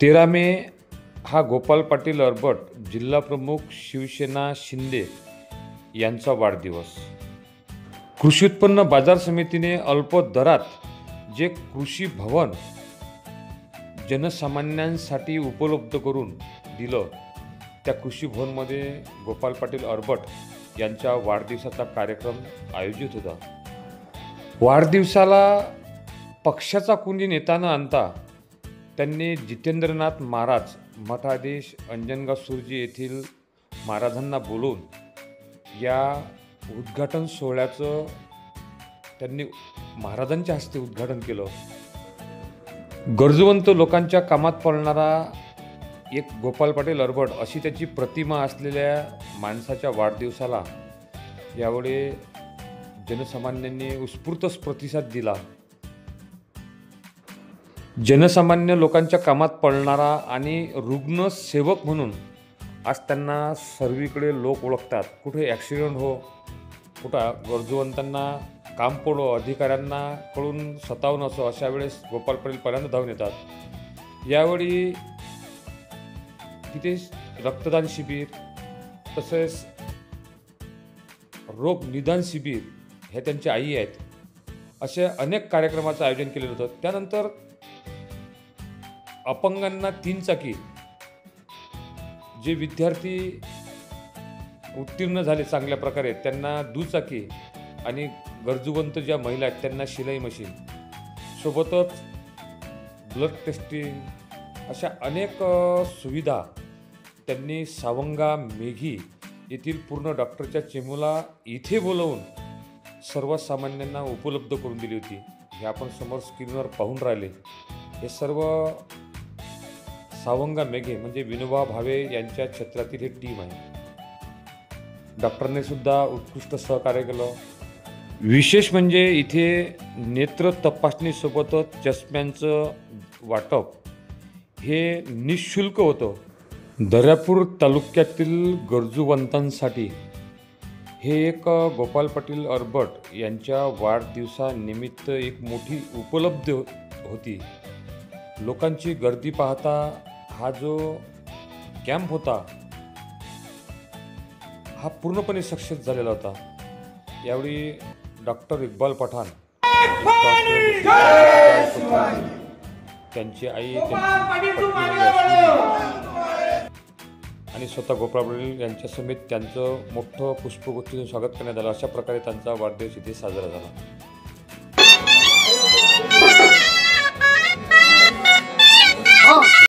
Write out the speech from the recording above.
13 मे हा गोपाल पाटील अरबट जिल्हा प्रमुख शिवसेना शिंदे यांचा वाढदिवस। कृषी उत्पन्न बाजार समितीने अल्प दरात जे कृषी भवन जनसामान्यांसाठी उपलब्ध करून दिलं, त्या कृषी भवनमध्ये गोपाल पाटील अरबट यांच्या वाढदिवसाचा कार्यक्रम आयोजित होता। वाढदिवसाला पक्षाचा कुणी नेता न आणता त्यांनी जितेंद्रनाथ महाराज मठाधीश अंजनगाव सुर्जी येथील महाराजांना बोलवून या उद्घाटन सोहळ्याचं त्यांनी महाराजांच्या हस्ते उद्घाटन केलं। गरजूवंत लोकांच्या कामात पडणारा एक गोपाल पाटील अरबट अशी त्याची प्रतिमा असलेल्या माणसाच्या वाढदिवसाला यावेळी जनसामान्यांनी उत्स्फूर्त प्रतिसाद दिला। जनसामान्य लोकांच्या कामात पडणारा आणि रुग्णसेवक म्हणून आज त्यांना सर्वीकडे लोक ओळखतात। कुठे ॲक्सिडेंट हो, कुठं गरजूवंतांना काम पडो, अधिकाऱ्यांना कडून सतावून असो, अशा वेळेस गोपाल पाटील पहिल्यांदा धावून येतात। यावेळी तिथे रक्तदान शिबिर तसेच रोग निदान शिबिर हे त्यांची आई आहेत, असे अनेक कार्यक्रमाचं आयोजन केलेलं होतं। त्यानंतर अपंगांना 3 चाकी जे विद्यार्थी उत्तीर्ण झाले चांगल्या प्रकारे त्यांना दुचाकी आणि गरजूवंत ज्या महिला आहेत त्यांना शिलाई मशीन, सोबतच ब्लड टेस्टिंग अशा अनेक सुविधा त्यांनी सावंगा मेघी येथील पूर्ण डॉक्टरच्या चेंबूला इथे बोलवून सर्वसामान्यांना उपलब्ध करून दिली होती। हे आपण समोर स्क्रीनवर पाहून राहिले, हे सर्व सावंगा मेघे म्हणजे विनोबा भावे यांच्या क्षेत्रातील ही टीम आहे। डॉक्टरने सुद्धा उत्कृष्ट सहकार्य केलं। विशेष म्हणजे इथे नेत्र तपासणीसोबतच चष्म्यांचं वाटप हे निःशुल्क होतं। दर्यापूर तालुक्यातील गरजूवंतांसाठी हे एक गोपाल पाटील अरबट यांच्या वाढदिवसानिमित्त एक मोठी उपलब्धी होती। लोकांची गर्दी पाहता हा जो कॅम्प होता हा पूर्णपणे सक्सेस झालेला होता। यावेळी डॉक्टर इक्बाल पठाण, त्यांची आई, आणि स्वतः गोपाल पाटील यांच्या समेत त्यांचं मोठं पुष्पगुच्छेने स्वागत करण्यात आलं। अशा प्रकारे त्यांचा वाढदिवस इथे साजरा झाला।